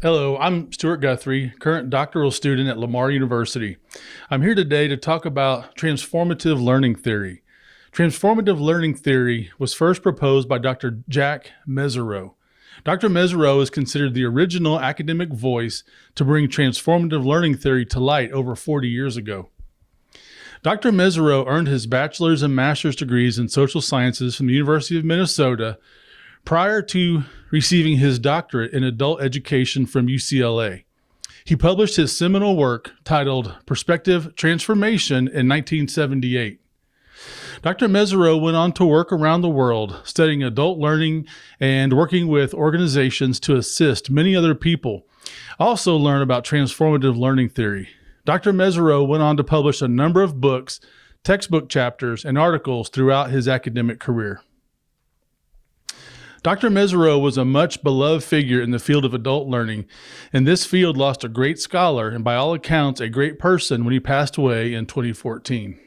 Hello, I'm Stuart Guthrie, current doctoral student at Lamar University. I'm here today to talk about transformative learning theory. Transformative learning theory was first proposed by Dr. Jack Mezirow. Dr. Mezirow is considered the original academic voice to bring transformative learning theory to light over 40 years ago. Dr. Mezirow earned his bachelor's and master's degrees in social sciences from the University of Minnesota prior to receiving his doctorate in adult education from UCLA. He published his seminal work titled Perspective Transformation in 1978. Dr. Mezirow went on to work around the world studying adult learning and working with organizations to assist many other people also learn about transformative learning theory. Dr. Mezirow went on to publish a number of books, textbook chapters, and articles throughout his academic career. Dr. Mezirow was a much beloved figure in the field of adult learning, and this field lost a great scholar and by all accounts a great person when he passed away in 2014.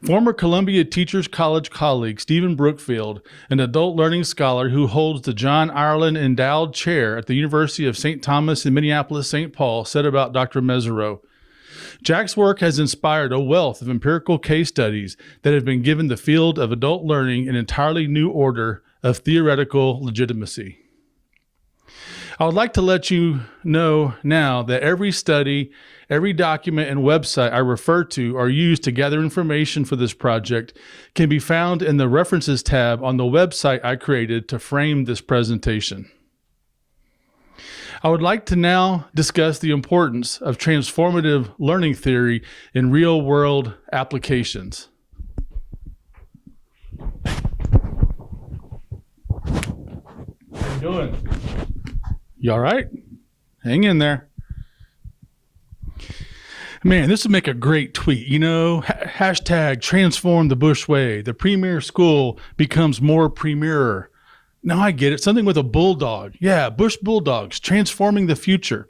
Former Columbia Teachers College colleague Stephen Brookfield, an adult learning scholar who holds the John Ireland Endowed Chair at the University of St. Thomas in Minneapolis-St. Paul, said about Dr. Mezirow, "Jack's work has inspired a wealth of empirical case studies that have been given the field of adult learning an entirely new order of theoretical legitimacy." I would like to let you know now that every study, every document and website I refer to or use to gather information for this project can be found in the References tab on the website I created to frame this presentation. I would like to now discuss the importance of transformative learning theory in real-world applications. How you doing? You all right? Hang in there. Man, this would make a great tweet. Hashtag transform the Bush way. The premier school becomes more premier. No, I get it. Something with a bulldog. Yeah, Bush Bulldogs, transforming the future.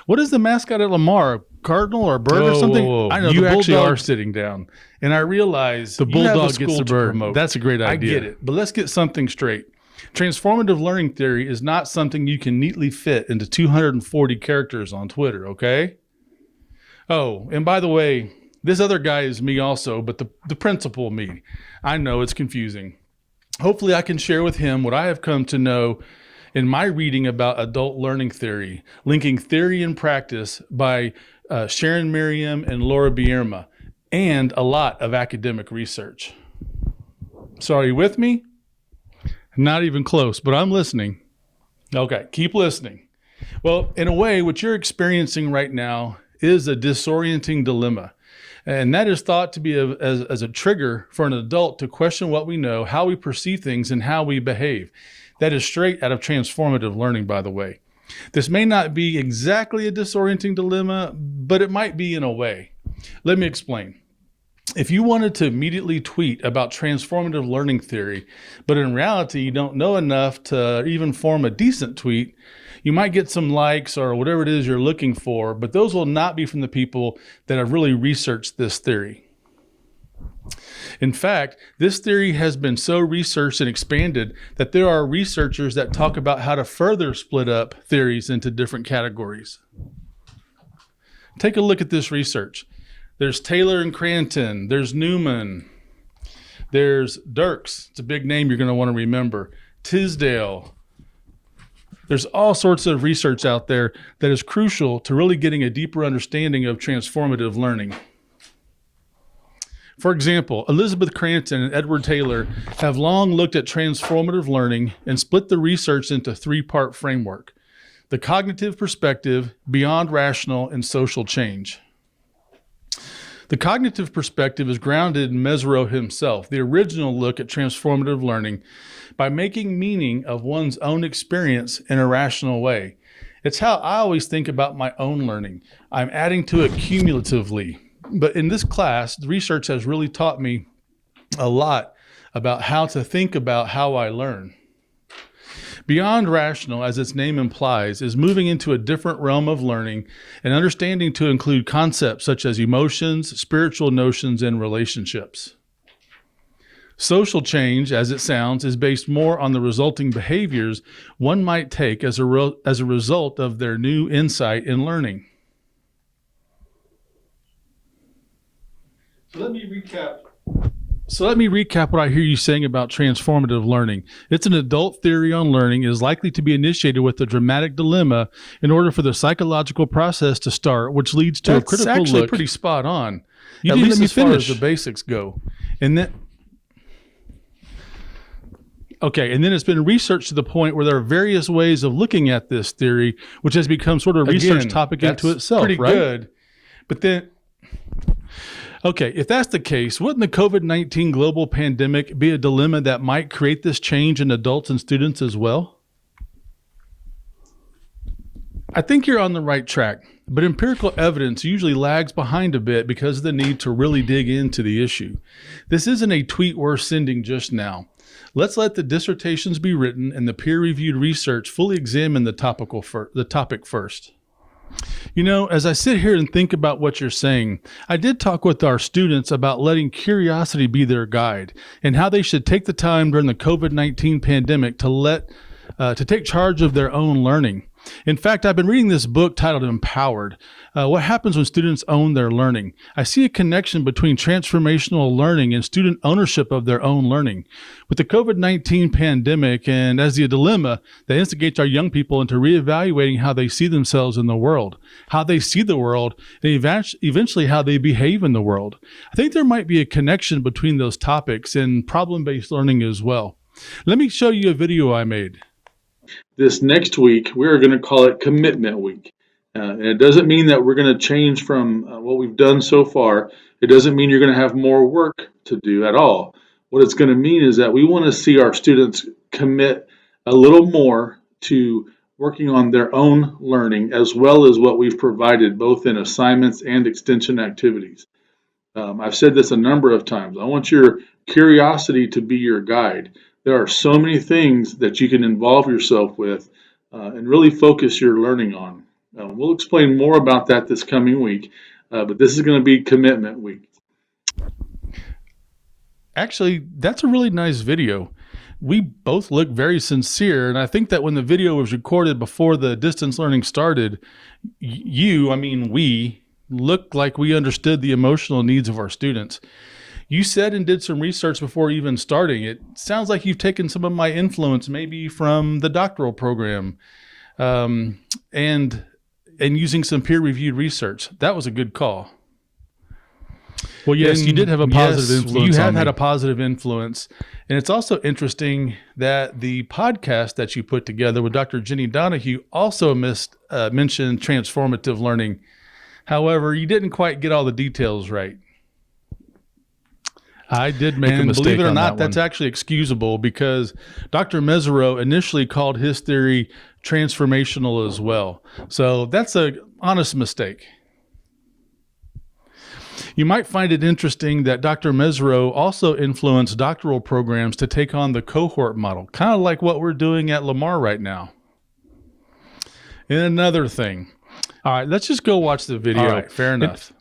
What is the mascot at Lamar? A cardinal or a bird or something? Whoa. I know You the actually bulldog are sitting down. and I realize The you have a bulldog school gets the to bird. promote. That's a great I idea. get it, but let's get something straight. Transformative learning theory is not something you can neatly fit into 240 characters on Twitter, okay? Oh, and by the way, this other guy is me also, but the principal me. I know it's confusing. Hopefully I can share with him what I have come to know in my reading about adult learning theory, linking theory and practice by Sharon Merriam and Laura Bierma, and a lot of academic research. So are you with me? Not even close, but I'm listening. Okay, keep listening. Well, in a way, what you're experiencing right now is a disorienting dilemma. And that is thought to be as a trigger for an adult to question what we know, how we perceive things, and how we behave. That is straight out of transformative learning, by the way. This may not be exactly a disorienting dilemma, but it might be in a way. Let me explain. If you wanted to immediately tweet about transformative learning theory, but in reality you don't know enough to even form a decent tweet, you might get some likes or whatever it is you're looking for, but those will not be from the people that have really researched this theory. In fact, this theory has been so researched and expanded that there are researchers that talk about how to further split up theories into different categories. Take a look at this research. There's Taylor and Cranton, there's Newman, there's Dirks, it's a big name you're going to want to remember, Tisdale. There's all sorts of research out there that is crucial to really getting a deeper understanding of transformative learning. For example, Elizabeth Cranton and Edward Taylor have long looked at transformative learning and split the research into three-part framework: the cognitive perspective, beyond rational, and social change. The cognitive perspective is grounded in Mezirow himself, the original look at transformative learning, by making meaning of one's own experience in a rational way. It's how I always think about my own learning. I'm adding to it cumulatively. But in this class, the research has really taught me a lot about how to think about how I learn. Beyond rational, as its name implies, is moving into a different realm of learning and understanding to include concepts such as emotions, spiritual notions, and relationships. Social change, as it sounds, is based more on the resulting behaviors one might take as a result of their new insight in learning. So let me recap what I hear you saying about transformative learning. It's an adult theory on learning. It is likely to be initiated with a dramatic dilemma in order for the psychological process to start, which leads to a critical look. That's actually pretty spot on. At least as far as the basics go. And then it's been researched to the point where there are various ways of looking at this theory, which has become sort of a research topic into itself, pretty right? Good. But then, if that's the case, wouldn't the COVID-19 global pandemic be a dilemma that might create this change in adults and students as well? I think you're on the right track, but empirical evidence usually lags behind a bit because of the need to really dig into the issue. This isn't a tweet worth sending just now. Let's let the dissertations be written and the peer-reviewed research fully examine the topic first. You know, as I sit here and think about what you're saying, I did talk with our students about letting curiosity be their guide and how they should take the time during the COVID-19 pandemic to take charge of their own learning. In fact, I've been reading this book titled Empowered, What Happens When Students Own Their Learning. I see a connection between transformational learning and student ownership of their own learning. With the COVID-19 pandemic and as the dilemma that instigates our young people into reevaluating how they see themselves in the world, how they see the world, and eventually how they behave in the world. I think there might be a connection between those topics and problem-based learning as well. Let me show you a video I made. This next week, we're going to call it Commitment Week. And it doesn't mean that we're going to change from what we've done so far. It doesn't mean you're going to have more work to do at all. What it's going to mean is that we want to see our students commit a little more to working on their own learning, as well as what we've provided both in assignments and extension activities. I've said this a number of times. I want your curiosity to be your guide. There are so many things that you can involve yourself with and really focus your learning on. We'll explain more about that this coming week, but this is going to be Commitment Week. Actually, that's a really nice video. We both look very sincere, and I think that when the video was recorded before the distance learning started, we looked like we understood the emotional needs of our students. You said and did some research before even starting. It sounds like you've taken some of my influence, maybe from the doctoral program, and using some peer-reviewed research. That was a good call. Well, yes, you did have a positive influence. You have had a positive influence. And it's also interesting that the podcast that you put together with Dr. Jenny Donahue also mentioned transformative learning. However, you didn't quite get all the details right. I did make a mistake. Believe it or not, that's actually excusable because Dr. Mesereau initially called his theory transformational as well. So that's an honest mistake. You might find it interesting that Dr. Mesereau also influenced doctoral programs to take on the cohort model, kind of like what we're doing at Lamar right now. And another thing. All right, let's just go watch the video. All right, fair enough.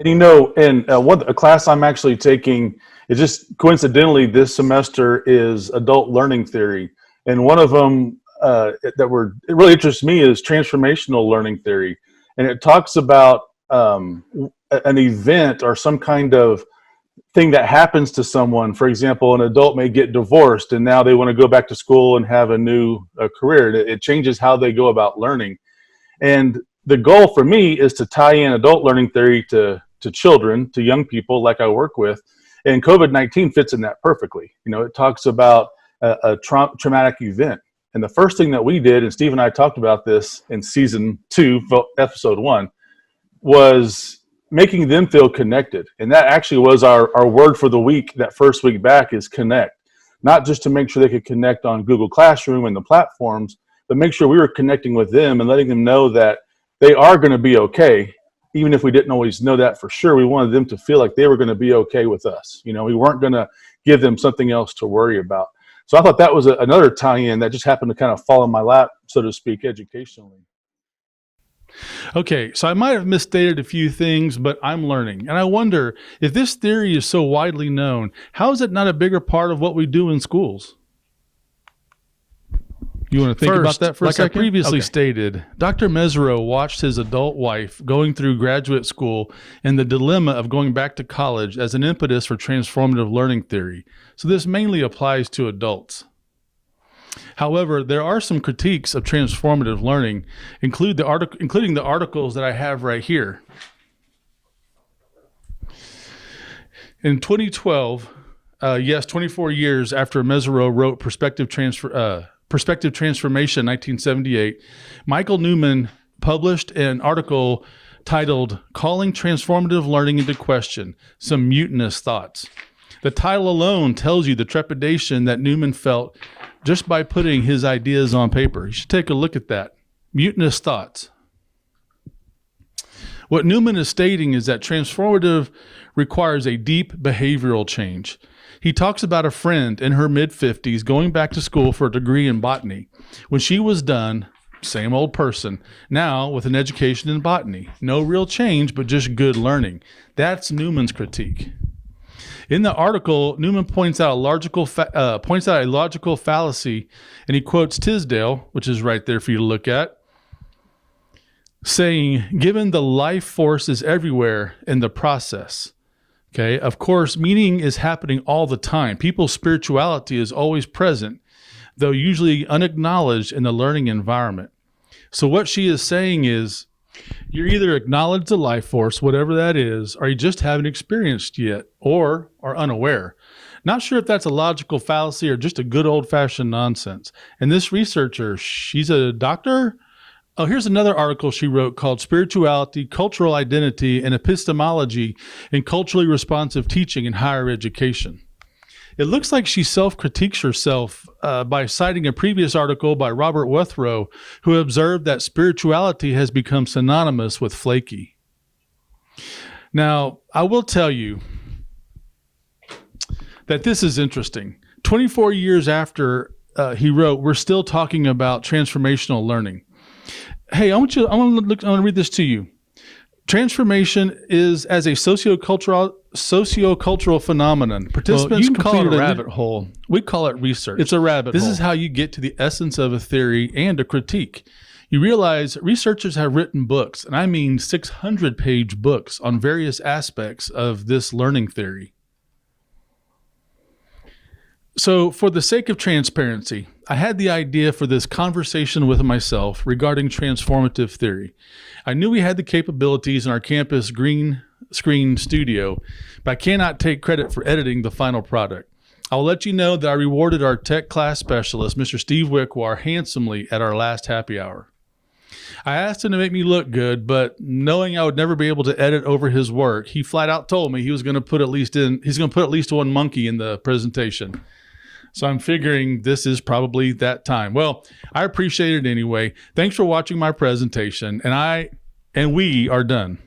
And a class I'm actually taking is just coincidentally this semester is adult learning theory. And one of them it really interests me is transformational learning theory. And it talks about an event or some kind of thing that happens to someone. For example, an adult may get divorced and now they want to go back to school and have a new career. It changes how they go about learning. And the goal for me is to tie in adult learning theory to children, to young people like I work with. And COVID-19 fits in that perfectly. It talks about a traumatic event. And the first thing that we did, and Steve and I talked about this in season 2, episode 1, was making them feel connected. And that actually was our word for the week, that first week back, is connect. Not just to make sure they could connect on Google Classroom and the platforms, but make sure we were connecting with them and letting them know that they are going to be okay. even if we didn't always know that for sure, we wanted them to feel like they were going to be okay with us. You know, we weren't going to give them something else to worry about. So I thought that was another tie-in that just happened to kind of fall in my lap, so to speak, educationally. Okay, so I might have misstated a few things, but I'm learning. And I wonder, if this theory is so widely known, how is it not a bigger part of what we do in schools? You want to think about that for a second? Like I previously stated, Dr. Mesereau watched his adult wife going through graduate school and the dilemma of going back to college as an impetus for transformative learning theory. So this mainly applies to adults. However, there are some critiques of transformative learning, including the articles that I have right here. In 2012, 24 years after Mesereau wrote Perspective Transformation, 1978, Michael Newman published an article titled Calling Transformative Learning into Question, Some Mutinous Thoughts. The title alone tells you the trepidation that Newman felt just by putting his ideas on paper. You should take a look at that. Mutinous thoughts. What Newman is stating is that transformative requires a deep behavioral change. He talks about a friend in her mid-50s going back to school for a degree in botany. When she was done, same old person, now with an education in botany. No real change, but just good learning. That's Newman's critique. In the article, Newman points out a logical fallacy, and he quotes Tisdale, which is right there for you to look at, saying, given the life force is everywhere in the process. Okay, of course, meaning is happening all the time. People's spirituality is always present, though usually unacknowledged in the learning environment. So what she is saying is, you either acknowledge the life force, whatever that is, or you just haven't experienced yet, or are unaware. Not sure if that's a logical fallacy or just a good old-fashioned nonsense. And this researcher, she's a doctor. Oh, here's another article she wrote called Spirituality, Cultural Identity, and Epistemology in Culturally Responsive Teaching in Higher Education. It looks like she self-critiques herself by citing a previous article by Robert Wethrow, who observed that spirituality has become synonymous with flaky. Now, I will tell you that this is interesting. 24 years after he wrote, we're still talking about transformational learning. Hey, I want to read this to you. Transformation is as a sociocultural phenomenon. Participants you can call it a rabbit hole. We call it research. It's a rabbit hole. This is how you get to the essence of a theory and a critique. You realize researchers have written books, and I mean 600-page books on various aspects of this learning theory. So for the sake of transparency, I had the idea for this conversation with myself regarding transformative theory. I knew we had the capabilities in our campus green screen studio, but I cannot take credit for editing the final product. I'll let you know that I rewarded our tech class specialist, Mr. Steve Wickwar, handsomely at our last happy hour. I asked him to make me look good, but knowing I would never be able to edit over his work, he flat out told me he's going to put at least one monkey in the presentation. So I'm figuring this is probably that time. Well, I appreciate it anyway. Thanks for watching my presentation, and we are done.